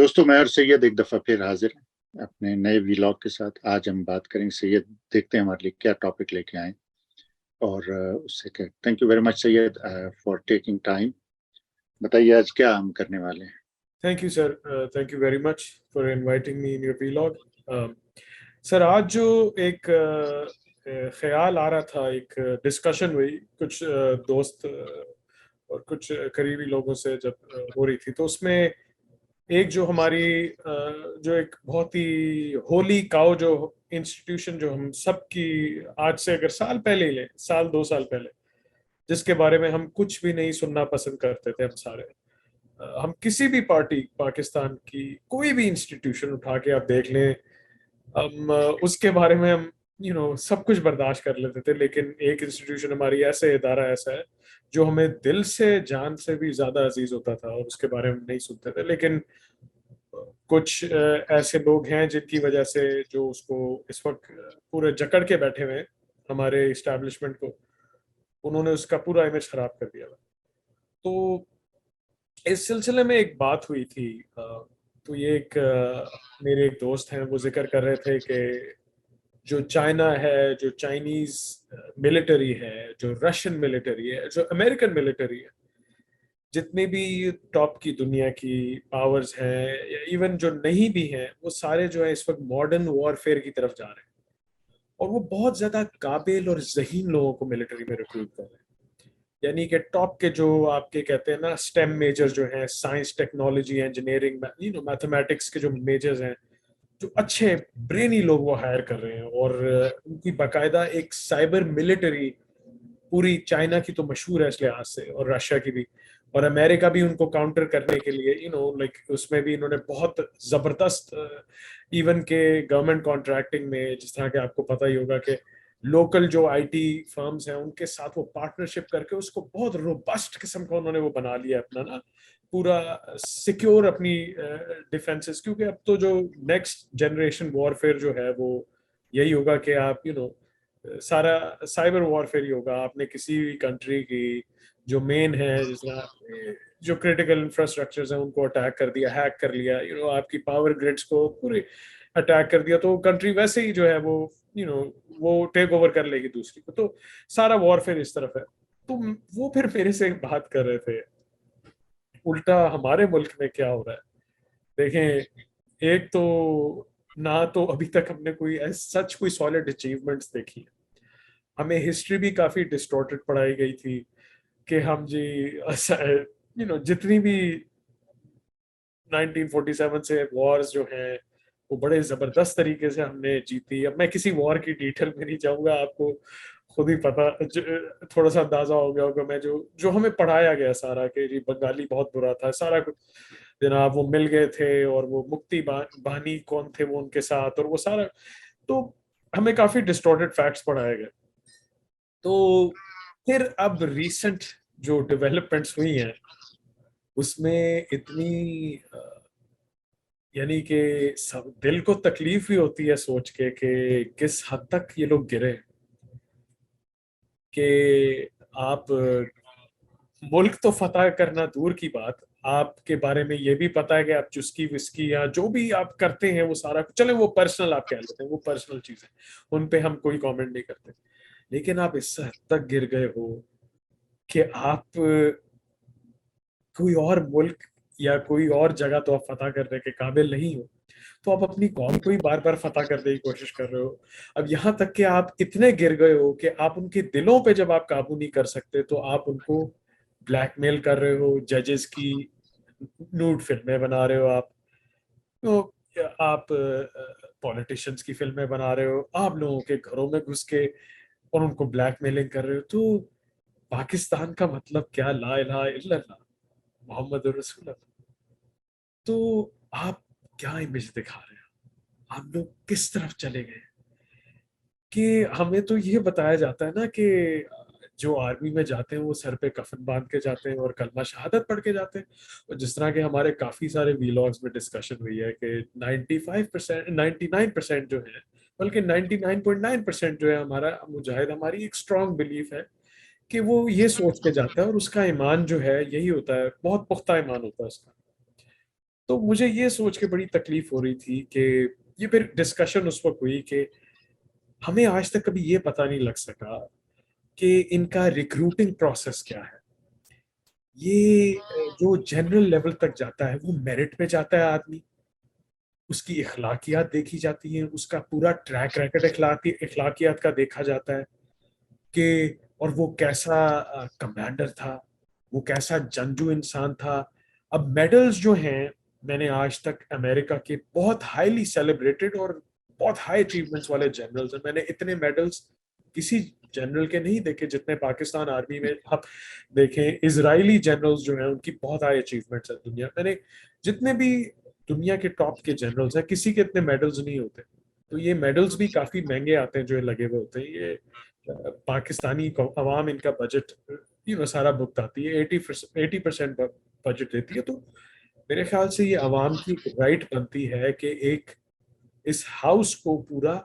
دوستوں میں اور سید ایک دفعہ پھر حاضر ہیں اپنے نئے ویلاگ کے ساتھ. آج ہم بات کریں گے. سید دیکھتے ہیں ہمارے لیے کیا ٹاپک لے کے آئیں اور اس سے thank you very much Syed for taking time. بتائیے آج کیا ہم کرنے والے ہیں. Thank you sir, thank you very much for inviting me in your vlog. Sir آج جو ایک خیال آ رہا تھا, ایک ڈسکشن ہوئی کچھ دوست اور کچھ قریبی لوگوں سے جب ہو رہی تھی, تو اس میں ایک جو ہماری جو ایک بہت ہی ہولی کاؤ جو انسٹیٹیوشن جو ہم سب کی آج سے اگر سال پہلے ہی لیں, سال دو سال پہلے, جس کے بارے میں ہم کچھ بھی نہیں سننا پسند کرتے تھے, ہم سارے ہم کسی بھی پارٹی پاکستان کی کوئی بھی انسٹیٹیوشن اٹھا کے آپ دیکھ لیں, ہم اس کے بارے میں ہم سب کچھ برداشت کر لیتے تھے, لیکن ایک انسٹیٹیوشن ہماری ایسے ادارہ ایسا ہے جو ہمیں دل سے جان سے بھی زیادہ عزیز ہوتا تھا اور اس کے بارے میں نہیں سنتے تھے. لیکن کچھ ایسے لوگ ہیں جن کی وجہ سے جو اس کو اس وقت پورے جکڑ کے بیٹھے ہوئے ہیں ہمارے اسٹیبلشمنٹ کو, انہوں نے اس کا پورا امیج خراب کر دیا. تو اس سلسلے میں ایک بات ہوئی تھی, تو یہ ایک میرے ایک دوست ہیں, وہ ذکر کر رہے تھے کہ جو چائنا ہے, جو چائنیز ملٹری ہے, جو رشین ملٹری ہے, جو امریکن ملٹری ہے, جتنے بھی ٹاپ کی دنیا کی پاورز ہیں یا ایون جو نہیں بھی ہیں, وہ سارے جو ہے اس وقت ماڈرن وارفیئر کی طرف جا رہے ہیں, اور وہ بہت زیادہ قابل اور ذہین لوگوں کو ملٹری میں ریکروٹ کر رہے ہیں. یعنی کہ ٹاپ کے جو آپ کے کہتے ہیں نا اسٹیم میجر جو ہیں, سائنس, ٹیکنالوجی, انجینئرنگ, میتھمیٹکس کے جو میجرز ہیں, جو اچھے برینی لوگ وہ ہائر کر رہے ہیں, اور ان کی باقاعدہ ایک سائبر ملٹری پوری چائنا کی تو مشہور ہے اس لحاظ سے, اور رشیا کی بھی, اور امریکہ بھی ان کو کاؤنٹر کرنے کے لیے لائک اس میں بھی انہوں نے بہت زبردست ایون کہ گورنمنٹ کانٹریکٹنگ میں, جس طرح کہ آپ کو پتہ ہی ہوگا کہ لوکل جو آئی ٹی فرمز ہیں ان کے ساتھ وہ پارٹنرشپ کر کے اس کو بہت روبسٹ قسم کا انہوں نے وہ بنا لیا اپنا نا پورا سیکیور اپنی ڈیفینسز, کیونکہ اب تو جو نیکسٹ جنریشن وارفیئر جو ہے وہ یہی ہوگا کہ آپ سارا سائبر وارفیئر ہی ہوگا. آپ نے کسی بھی کنٹری کی جو مین ہے, جس طرح جو کریٹیکل انفراسٹرکچرز ہیں ان کو اٹیک کر دیا, ہیک کر لیا, آپ کی پاور گریڈس کو پوری اٹیک کر دیا, تو کنٹری ویسے ہی جو ہے وہ ٹیک اوور کر لے گی دوسری کو. تو سارا وارفیئر اس طرف ہے. تو وہ پھر میرے سے بات کر رہے تھے الٹا ہمارے ملک میں کیا ہو رہا ہے. دیکھیں, ایک تو نہ تو ابھی تک ہم نے کوئی سچ کوئی سالڈ اچیومنٹس دیکھی ہے. ہمیں ہسٹری بھی کافی ڈسٹورٹڈ پڑھائی گئی تھی کہ ہم جتنی بھی 1947 سے وارز جو ہیں وہ بڑے زبردست طریقے سے ہم نے جیتی. اب میں کسی وار کی ڈیٹیل میں نہیں جاؤں گا, آپ کو خود ہی پتا تھوڑا سا اندازہ ہو گیا ہوگا. میں جو ہمیں پڑھایا گیا سارا کہ جی بنگالی بہت برا تھا, سارا کچھ جناب وہ مل گئے تھے, اور وہ مکتی بانی کون تھے وہ ان کے ساتھ, اور وہ سارا, تو ہمیں کافی ڈسٹورٹڈ فیکٹس پڑھائے گئے. تو پھر اب ریسنٹ جو ڈیولپمنٹس ہوئی ہیں اس میں اتنی یعنی کہ دل کو تکلیف بھی ہوتی ہے سوچ کے کہ کس حد تک یہ لوگ گرے, کہ آپ ملک تو فتح کرنا دور کی بات, آپ کے بارے میں یہ بھی پتا ہے کہ آپ چسکی وسکی یا جو بھی آپ کرتے ہیں وہ سارا چلے وہ پرسنل آپ کہہ لیتے ہیں, وہ پرسنل چیزیں, ان پہ ہم کوئی کامنٹ نہیں کرتے. لیکن آپ اس حد تک گر گئے ہو کہ آپ کوئی اور ملک یا کوئی اور جگہ تو آپ فتح کرنے کے قابل نہیں ہو, تو آپ اپنی قوم کو ہی بار بار فتح کرنے کی کوشش کر رہے ہو. اب یہاں تک کہ آپ اتنے گر گئے ہو کہ آپ ان کے دلوں پہ جب آپ قابو نہیں کر سکتے تو آپ ان کو بلیک میل کر رہے ہو, ججز کی نوڈ فلمیں بنا رہے ہو, آپ پولیٹیشینز کی فلمیں بنا رہے ہو, آپ لوگوں کے گھروں میں گھس کے اور ان کو بلیک میلنگ کر رہے ہو. تو پاکستان کا مطلب کیا, لا الہ الا اللہ محمد رسول اللہ. تو آپ کیا امیج دکھا رہے ہیں, آپ لوگ کس طرف چلے گئے؟ کہ ہمیں تو یہ بتایا جاتا ہے نا کہ جو آرمی میں جاتے ہیں وہ سر پہ کفن باندھ کے جاتے ہیں اور کلمہ شہادت پڑھ کے جاتے ہیں. اور جس طرح کہ ہمارے کافی سارے ویلاگز میں ڈسکشن ہوئی ہے کہ 99% جو ہے, بلکہ 99.9% جو ہے ہمارا مجاہد, ہماری ایک اسٹرانگ بلیف ہے کہ وہ یہ سوچ کے جاتا ہے, اور اس کا ایمان جو ہے یہی ہوتا ہے, بہت پختہ ایمان ہوتا ہے اس کا. تو مجھے یہ سوچ کے بڑی تکلیف ہو رہی تھی کہ یہ پھر ڈسکشن اس وقت ہوئی کہ ہمیں آج تک کبھی یہ پتہ نہیں لگ سکا کہ ان کا ریکروٹنگ پروسیس کیا ہے. یہ جو جنرل لیول تک جاتا ہے وہ میرٹ پہ جاتا ہے آدمی, اس کی اخلاقیات دیکھی جاتی ہیں, اس کا پورا ٹریک ریکارڈ اخلاقیات کا دیکھا جاتا ہے کہ اور وہ کیسا کمانڈر تھا, وہ کیسا جنگجو انسان تھا. اب میڈلز جو ہیں, میں نے آج تک امریکہ کے بہت ہائیلی سیلیبریٹڈ اور بہت ہائی اچیومنٹس والے جنرلز ہیں, میں نے اتنے میڈلز کسی جنرل کے نہیں دیکھے جتنے پاکستان آرمی میں آپ دیکھیں. اسرائیلی جنرلز جو ہیں ان کی بہت ہائی اچیومنٹس ہیں دنیا میں نے جتنے بھی دنیا کے ٹاپ کے جنرلز ہیں کسی کے اتنے میڈلز نہیں ہوتے. تو یہ میڈلز بھی کافی مہنگے آتے ہیں جو لگے ہوئے ہوتے ہیں. یہ پاکستانی عوام ان کا بجٹ سارا بکت آتی ہے, 80% بجٹ دیتی ہے. تو میرے خیال سے یہ عوام کی رائٹ بنتی ہے کہ ایک اس ہاؤس کو پورا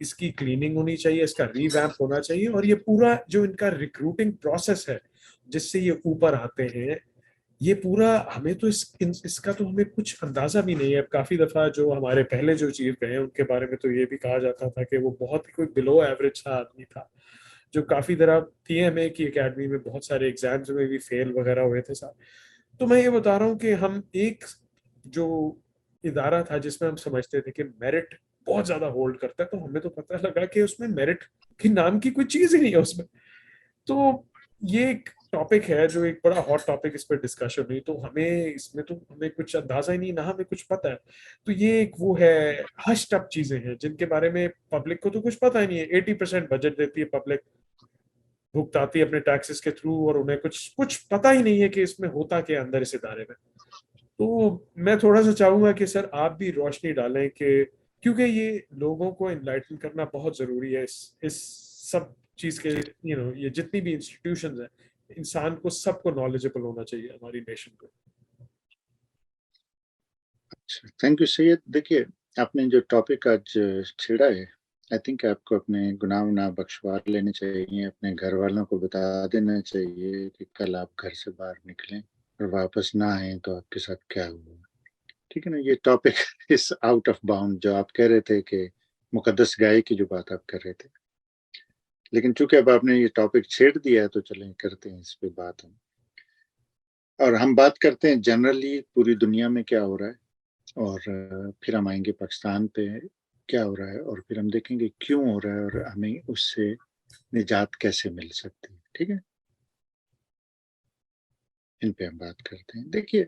اس کی کلیننگ ہونی چاہیے, اس کا ری ویمپ ہونا چاہیے, اور یہ پورا جو ان کا ریکروٹنگ پروسیس ہے جس سے یہ اوپر آتے ہیں, یہ پورا ہمیں تو اس کا تو ہمیں کچھ اندازہ بھی نہیں ہے. کافی دفعہ جو ہمارے پہلے جو چیف گئے ہیں ان کے بارے میں تو یہ بھی کہا جاتا تھا کہ وہ بہت ہی کوئی بلو ایوریج سا آدمی تھا جو کافی طرح ٹی ایم اے کی اکیڈمی میں بہت سارے ایگزامز میں بھی فیل وغیرہ ہوئے تھے ساتھ. تو میں یہ بتا رہا ہوں کہ ہم ایک جو ادارہ تھا جس میں ہم سمجھتے تھے کہ میرٹ بہت زیادہ ہولڈ کرتا ہے, تو ہمیں تو پتہ لگا کہ اس میں میرٹ کے نام کی کوئی چیز ہی نہیں ہے اس میں. تو یہ ایک ٹاپک ہے جو ایک بڑا ہاٹ ٹاپک, اس پہ ڈسکشن ہوئی. تو ہمیں اس میں تو ہمیں کچھ اندازہ ہی نہیں, نہ ہمیں کچھ پتہ ہے. تو یہ ایک وہ ہے ہشڈ اپ چیزیں ہیں جن کے بارے میں پبلک کو تو کچھ پتہ ہی نہیں ہے. 80% بجٹ دیتی ہے پبلک, بھگتاتی ہے اپنے ٹیکسز کے تھرو, اور انہیں کچھ پتہ ہی نہیں ہے کہ اس میں ہوتا کیا اندر اس ادارے میں. تو میں تھوڑا سا چاہوں گا کہ سر آپ بھی روشنی ڈالیں کہ کیونکہ یہ لوگوں کو انلائٹن کرنا بہت ضروری ہے اس سب چیز کے. یہ جتنی بھی انسٹیٹیوشنز ہیں, انسان کو سب کو نالجبل ہونا چاہیے ہماری نیشن کو. اچھا, تھینک یو سید. دیکھیے آپ نے جو ٹاپک آج چھیڑا ہے, آئی تھنک آپ کو اپنے گناہ بخشوا لینے چاہیے, اپنے گھر والوں کو بتا دینا چاہیے کہ کل آپ گھر سے باہر نکلیں اور واپس نہ آئیں تو آپ کے ساتھ کیا ہوا. ٹھیک ہے نا, یہ topic is out of bound جو آپ کہہ رہے تھے کہ مقدس گائے کی جو بات آپ کر رہے تھے, لیکن چونکہ اب آپ نے یہ ٹاپک چھیڑ دیا ہے تو چلیں کرتے ہیں اس پہ بات ہم. اور ہم بات کرتے ہیں جنرلی پوری دنیا میں کیا ہو رہا ہے, اور پھر ہم آئیں گے پاکستان پہ کیا ہو رہا ہے, اور پھر ہم دیکھیں گے کیوں ہو رہا ہے اور ہمیں اس سے نجات کیسے مل سکتی ہے. ٹھیک ہے, ان پہ ہم بات کرتے ہیں. دیکھیے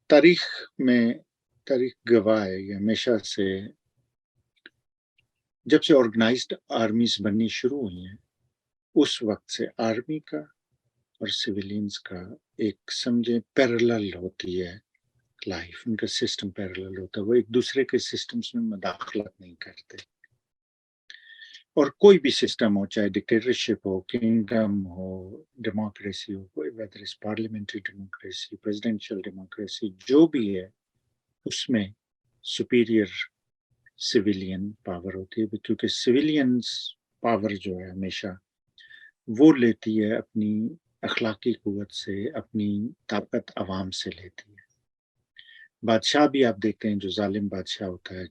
تاریخ گواہ ہے, یہ ہمیشہ سے جب سے آرگنائزڈ آرمیز بننی شروع ہوئی ہیں اس وقت سے آرمی کا اور سویلینز کا ایک سمجھے پیرلل ہوتی ہے لائف, ان کا سسٹم پیرلل ہوتا ہے, وہ ایک دوسرے کے سسٹمز میں مداخلت نہیں کرتے. اور کوئی بھی سسٹم ہو, چاہے ڈکٹیٹرشپ ہو, کنگڈم ہو, ڈیموکریسی ہو, ویدر اس پارلیمنٹری ڈیموکریسی, پریزیڈنشل ڈیموکریسی, جو بھی ہے اس میں سپیریئر سویلین پاور ہوتی ہے, کیونکہ سویلینز پاور جو ہے ہمیشہ وہ لیتی ہے اپنی اخلاقی قوت سے, اپنی طاقت عوام سے لیتی ہے. بادشاہ بھی آپ دیکھتے ہیں جو ظالم بادشاہ ہوتا ہے,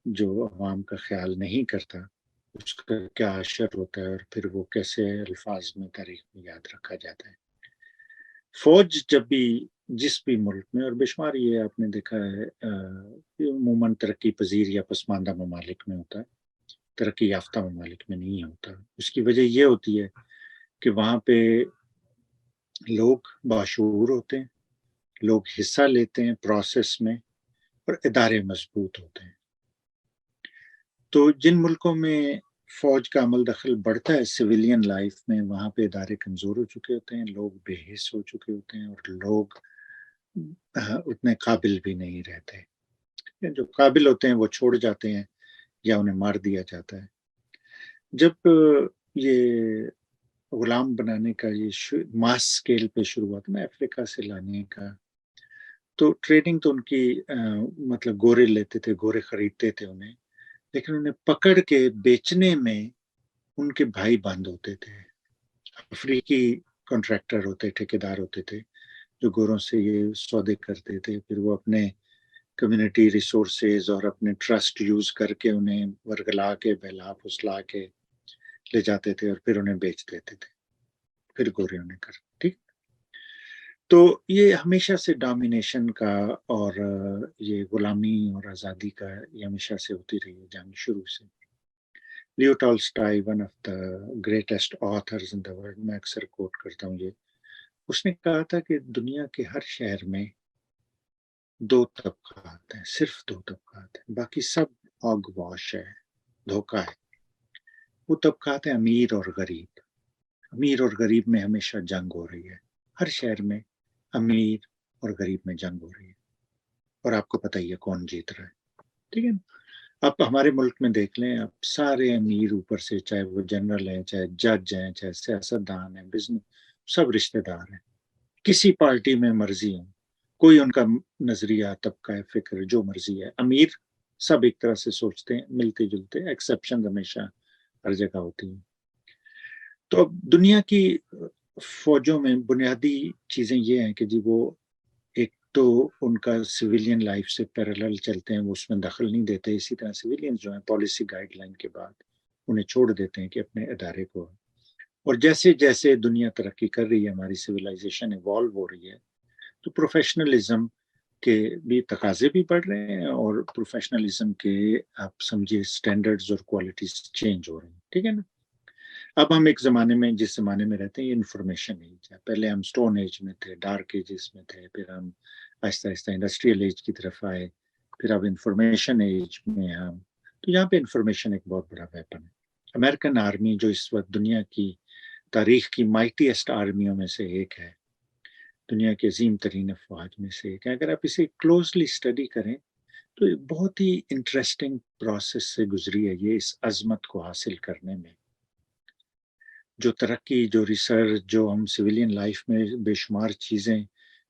جو عوام کا خیال نہیں کرتا, اس کا کیا اشر ہوتا ہے اور پھر وہ کیسے الفاظ میں تاریخ میں یاد رکھا جاتا ہے. فوج جب بھی جس بھی ملک میں, اور بے شمار یہ آپ نے دیکھا ہے عموماً ترقی پذیر یا پسماندہ ممالک میں ہوتا ہے, ترقی یافتہ ممالک میں نہیں ہوتا. اس کی وجہ یہ ہوتی ہے کہ وہاں پہ لوگ باشعور ہوتے ہیں, لوگ حصہ لیتے ہیں پروسیس میں, اور ادارے مضبوط ہوتے ہیں. تو جن ملکوں میں فوج کا عمل دخل بڑھتا ہے سویلین لائف میں, وہاں پہ ادارے کمزور ہو چکے ہوتے ہیں, لوگ بے حس ہو چکے ہوتے ہیں, اور لوگ اتنے قابل بھی نہیں رہتے. جو قابل ہوتے ہیں وہ چھوڑ جاتے ہیں یا انہیں مار دیا جاتا ہے. جب یہ غلام بنانے کا یہ ماس سکیل پہ شروع ہوا تھا نا افریقہ سے لانے کا, تو ٹریڈنگ تو ان کی مطلب گورے لیتے تھے, گورے خریدتے تھے انہیں, لیکن انہیں پکڑ کے بیچنے میں ان کے بھائی بند ہوتے تھے, افریقی کانٹریکٹر ہوتے, ٹھیکیدار ہوتے تھے, جو گوروں سے یہ سودے کرتے تھے، پھر وہ اپنے کمیونٹی ریسورسز اور اپنے ٹرسٹ یوز کر کے انہیں ورگلا کے بہلا پھسلا کے لے جاتے تھے اور پھر انہیں بیچ دیتے تھے، پھر گورے انہیں کر. ٹھیک. تو یہ ہمیشہ سے ڈومینیشن کا اور یہ غلامی اور آزادی کا یہ ہمیشہ سے ہوتی رہی ہے جنگ شروع سے. Leo Tolstoy one of the greatest authors in the world, میں اکثر کوٹ کرتا ہوں یہ، اس نے کہا تھا کہ دنیا کے ہر شہر میں دو طبقات ہیں، صرف دو طبقات ہیں، باقی سب آگ واش ہے، دھوکہ ہے. وہ طبقات ہیں امیر اور غریب. امیر اور غریب میں ہمیشہ جنگ ہو رہی ہے، ہر شہر میں امیر اور غریب میں جنگ ہو رہی ہے، اور آپ کو پتہ ہی ہے کون جیت رہا ہے. ٹھیک ہے نا. آپ ہمارے ملک میں دیکھ لیں، آپ سارے امیر اوپر سے، چاہے وہ جنرل ہیں، چاہے جج ہیں، چاہے سیاستدان ہیں، بزنس، سب رشتہ دار ہیں، کسی پارٹی میں مرضی ہوں، کوئی ان کا نظریہ، طبقہ فکر جو مرضی ہے. امیر سب ایک طرح سے سوچتے ہیں، ملتے جلتے، ایکسیپشن ہمیشہ ہر جگہ ہوتی ہیں. تو اب دنیا کی فوجوں میں بنیادی چیزیں یہ ہیں کہ جی وہ ایک تو ان کا سویلین لائف سے پیرالل چلتے ہیں، وہ اس میں دخل نہیں دیتے. اسی طرح سویلین جو ہیں پالیسی گائیڈ لائن کے بعد انہیں چھوڑ دیتے ہیں کہ اپنے ادارے کو. اور جیسے جیسے دنیا ترقی کر رہی ہے، ہماری سویلائزیشن ایوالو ہو رہی ہے، تو پروفیشنلزم کے بھی تقاضے بھی بڑھ رہے ہیں، اور پروفیشنلزم کے آپ سمجھیے اسٹینڈرڈز اور کوالٹیز چینج ہو رہی ہیں. ٹھیک ہے نا. اب ہم ایک زمانے میں، جس زمانے میں رہتے ہیں، یہ انفارمیشن ایج ہے. پہلے ہم سٹون ایج میں تھے، ڈارک ایجز میں تھے، پھر ہم آہستہ آہستہ انڈسٹریل ایج کی طرف آئے، پھر اب انفارمیشن ایج میں ہم. تو یہاں پہ انفارمیشن ایک بہت بڑا ویپن ہے. امریکن آرمی جو اس وقت دنیا کی تاریخ کی مائٹیسٹ آرمیوں میں سے ایک ہے، دنیا کے عظیم ترین افواج میں سے ایک ہے، اگر آپ اسے کلوزلی اسٹڈی کریں تو بہت ہی انٹرسٹنگ پروسیس سے گزری ہے یہ اس عظمت کو حاصل کرنے میں. جو ترقی، جو ریسرچ، جو ہم سویلین لائف میں بے شمار چیزیں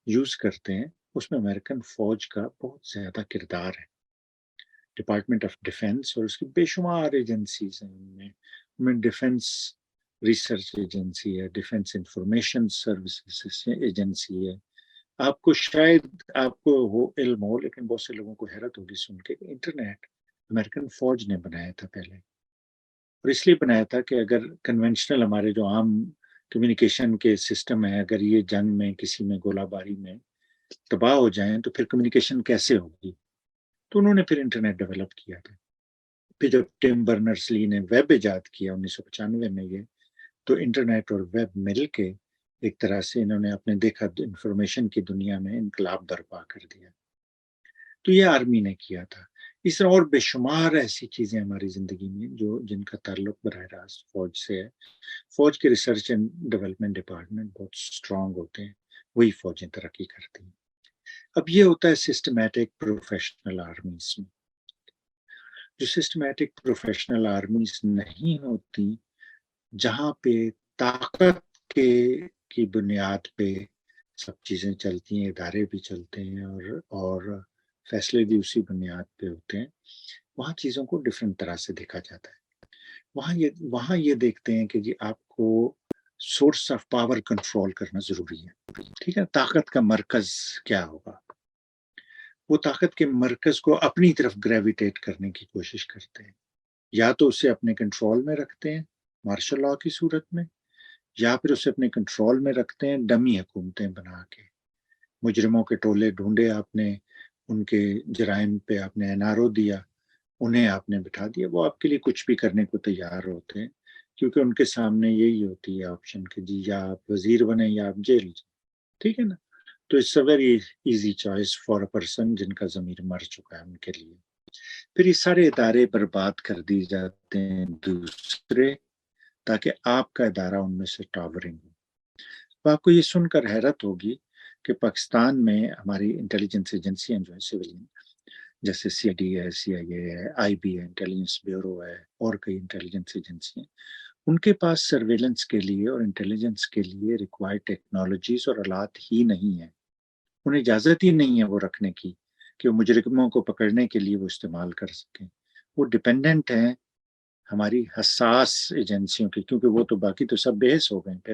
یوز کرتے ہیں، اس میں امریکن فوج کا بہت زیادہ کردار ہے. ڈپارٹمنٹ آف ڈیفنس اور اس کی بے شمار ایجنسیز ہیں، ان میں ڈیفنس ریسرچ ایجنسی ہے، ڈیفنس انفارمیشن سروسز ایجنسی ہے. آپ کو شاید آپ کو وہ علم ہو، لیکن بہت سے لوگوں کو حیرت ہوگی سن کے کہ انٹرنیٹ امریکن فوج نے بنایا تھا پہلے. اور اس لیے بنایا تھا کہ اگر کنونشنل ہمارے جو عام کمیونیکیشن کے سسٹم ہیں، اگر یہ جنگ میں کسی میں گولہ باری میں تباہ ہو جائیں تو پھر کمیونیکیشن کیسے ہوگی. تو انہوں نے پھر انٹرنیٹ ڈیولپ کیا تھا. پھر جب ٹم برنرس لی نے ویب ایجاد کیا 1995 میں، یہ تو انٹرنیٹ اور ویب مل کے ایک طرح سے انہوں نے اپنے دیکھا انفارمیشن کی دنیا میں انقلاب برپا کر دیا. تو یہ آرمی نے کیا تھا. اس طرح اور بے شمار ایسی چیزیں ہماری زندگی میں جو جن کا تعلق براہ راست فوج سے ہے. فوج کے ریسرچ اینڈ ڈیولپمنٹ ڈپارٹمنٹ بہت اسٹرانگ ہوتے ہیں، وہی فوجیں ترقی کرتی ہیں. اب یہ ہوتا ہے سسٹمیٹک پروفیشنل آرمیز میں. جو سسٹمیٹک پروفیشنل آرمیز نہیں ہوتی، جہاں پہ طاقت کی بنیاد پہ سب چیزیں چلتی ہیں، ادارے بھی چلتے ہیں، اور فیصلے بھی اسی بنیاد پہ ہوتے ہیں، وہاں چیزوں کو ڈفرینٹ طرح سے دیکھا جاتا ہے. وہاں یہ دیکھتے ہیں کہ جی آپ کو سورس آف پاور کنٹرول کرنا ضروری ہے. ٹھیک ہے. طاقت کا مرکز کیا ہوگا، وہ طاقت کے مرکز کو اپنی طرف گریویٹیٹ کرنے کی کوشش کرتے ہیں. یا تو اسے اپنے کنٹرول میں رکھتے ہیں مارشل لاء کی صورت میں، یا پھر اسے اپنے کنٹرول میں رکھتے ہیں ڈمی حکومتیں بنا کے. مجرموں کے ٹولے ڈھونڈے آپ نے، ان کے جرائم پہ آپ نے این آر او دیا، انہیں آپ نے بٹھا دیا، وہ آپ کے لیے کچھ بھی کرنے کو تیار ہوتے ہیں، کیونکہ ان کے سامنے یہی ہوتی ہے آپشن کہ جی یا آپ وزیر بنیں یا آپ جیل جائیں. ٹھیک ہے نا. تو it's a very easy choice for a person جن کا ضمیر مر چکا ہے ان کے لیے. پھر یہ سارے ادارے برباد کر دی جاتے ہیں دوسرے، تاکہ آپ کا ادارہ ان میں سے ٹاورنگ ہو. تو آپ کو یہ سن کر حیرت ہوگی کہ پاکستان میں ہماری انٹیلیجنس ایجنسیاں جو ہیں سویلین، جیسے سی آئی ڈی ہے، سی آئی اے ہے، آئی بی ہے، انٹیلیجنس بیورو ہے، اور کئی انٹیلیجنس ایجنسی ہیں، ان کے پاس سرویلنس کے لیے اور انٹیلیجنس کے لیے ریکوائرڈ ٹیکنالوجیز اور آلات ہی نہیں ہیں. انہیں اجازت ہی نہیں ہے وہ رکھنے کی کہ وہ مجرموں کو پکڑنے کے لیے وہ استعمال کر سکیں. وہ ڈپینڈنٹ ہیں ہماری حساس ایجنسیوں کی، کیونکہ وہ تو باقی تو سب بے حس ہو گئے. پھر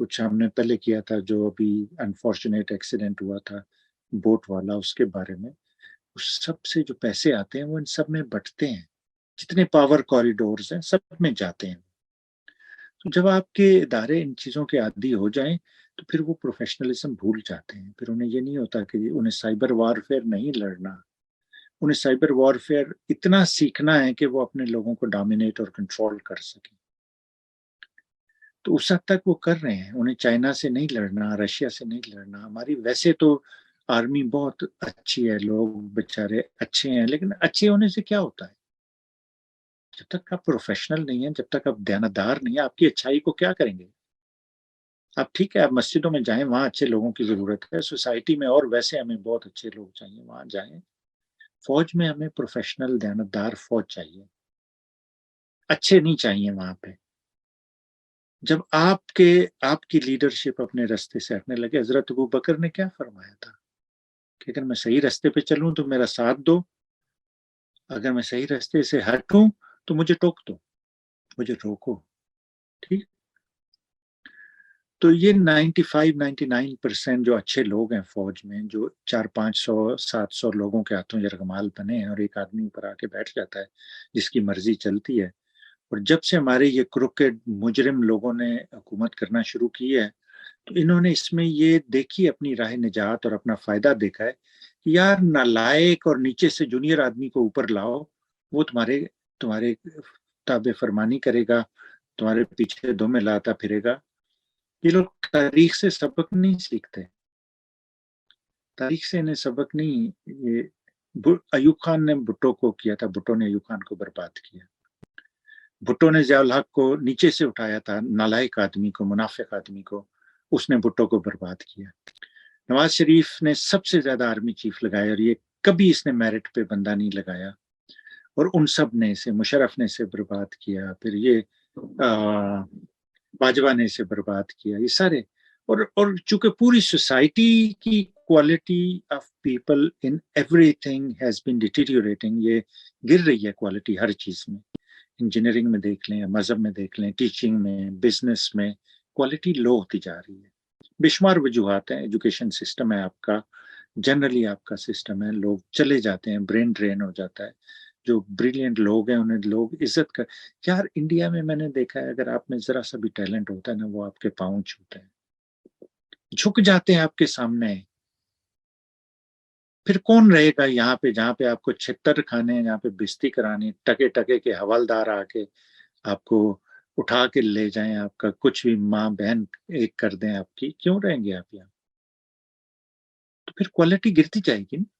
کچھ ہم نے پہلے کیا تھا جو ابھی انفارچونیٹ ایکسیڈنٹ ہوا تھا بوٹ والا، اس کے بارے میں. اس سب سے جو پیسے آتے ہیں وہ ان سب میں بٹتے ہیں، جتنے پاور کوریڈورز ہیں سب میں جاتے ہیں. تو جب آپ کے ادارے ان چیزوں کے عادی ہو جائیں تو پھر وہ پروفیشنلزم بھول جاتے ہیں. پھر انہیں یہ نہیں ہوتا کہ انہیں سائبر وارفیئر نہیں لڑنا، انہیں سائبر وارفیئر اتنا سیکھنا ہے کہ وہ اپنے لوگوں کو ڈومینیٹ اور کنٹرول کر سکیں. تو اس حد تک وہ کر رہے ہیں. انہیں چائنا سے نہیں لڑنا، رشیا سے نہیں لڑنا. ہماری ویسے تو آرمی بہت اچھی ہے، لوگ بیچارے اچھے ہیں، لیکن اچھے ہونے سے کیا ہوتا ہے؟ جب تک آپ پروفیشنل نہیں ہیں، جب تک آپ دیانتدار نہیں ہیں، آپ کی اچھائی کو کیا کریں گے؟ آپ ٹھیک ہے، آپ مسجدوں میں جائیں، وہاں اچھے لوگوں کی ضرورت ہے. سوسائٹی میں اور ویسے ہمیں بہت اچھے لوگ چاہیے، وہاں جائیں. فوج میں ہمیں پروفیشنل دیانتدار فوج چاہیے، اچھے نہیں چاہیے وہاں پہ. جب آپ کی لیڈرشپ اپنے رستے سے ہٹنے لگے، حضرت ابو بکر نے کیا فرمایا تھا کہ اگر میں صحیح رستے پہ چلوں تو میرا ساتھ دو، اگر میں صحیح رستے سے ہٹوں تو مجھے ٹوک دو، مجھے روکو. ٹھیک. تو یہ 95-99% جو اچھے لوگ ہیں فوج میں، جو 400-500-700 لوگوں کے ہاتھوں یرغمال بنے ہیں اور ایک آدمی اوپر آ کے بیٹھ جاتا ہے جس کی مرضی چلتی ہے. اور جب سے ہمارے یہ کروکڈ مجرم لوگوں نے حکومت کرنا شروع کی ہے تو انہوں نے اس میں یہ دیکھی اپنی راہ نجات اور اپنا فائدہ دیکھا ہے کہ یار نالائق اور نیچے سے جونیئر آدمی کو اوپر لاؤ، وہ تمہارے تابع فرمانی کرے گا، تمہارے پیچھے دو میں لاتا پھرے گا. یہ لوگ تاریخ سے سبق نہیں سیکھتے، تاریخ سے انہیں سبق نہیں. یہ ایوب خان نے بھٹو کو کیا تھا، بھٹو نے ایوب خان کو برباد کیا. بھٹو نے ضیاء الحق کو نیچے سے اٹھایا تھا، نالائق آدمی کو، منافق آدمی کو، اس نے بھٹو کو برباد کیا. نواز شریف نے سب سے زیادہ آرمی چیف لگایا اور یہ کبھی اس نے میرٹ پہ بندہ نہیں لگایا، اور ان سب نے اسے، مشرف نے اسے برباد کیا، پھر یہ باجوہ نے اسے برباد کیا. یہ سارے اور چونکہ پوری سوسائٹی کی quality of people in every thing has been deteriorating, یہ گر رہی ہے کوالٹی ہر چیز میں. انجینئرنگ میں دیکھ لیں، مذہب میں دیکھ لیں، ٹیچنگ میں، بزنس میں کوالٹی لو ہوتی جا رہی ہے. بے شمار وجوہات ہیں. ایجوکیشن سسٹم ہے آپ کا، جنرلی آپ کا سسٹم ہے، لوگ چلے جاتے ہیں، برین ڈرین ہو جاتا ہے. جو بریلینٹ لوگ ہیں انہیں لوگ عزت کر. یار انڈیا میں نے دیکھا ہے اگر آپ میں ذرا سا بھی ٹیلنٹ ہوتا ہے نا، وہ آپ کے پاؤں چھوتے ہیں، جھک جاتے ہیں آپ کے سامنے. پھر کون رہے گا یہاں پہ جہاں پہ آپ کو چھتر کھانے ہیں، جہاں پہ بستی کرانی، ٹکے ٹکے کے حوالدار آ کے آپ کو اٹھا کے لے جائیں، آپ کا کچھ بھی ماں بہن ایک کر دیں آپ کی، کیوں رہیں گے آپ یہاں؟ تو پھر کوالٹی گرتی جائے گی نا.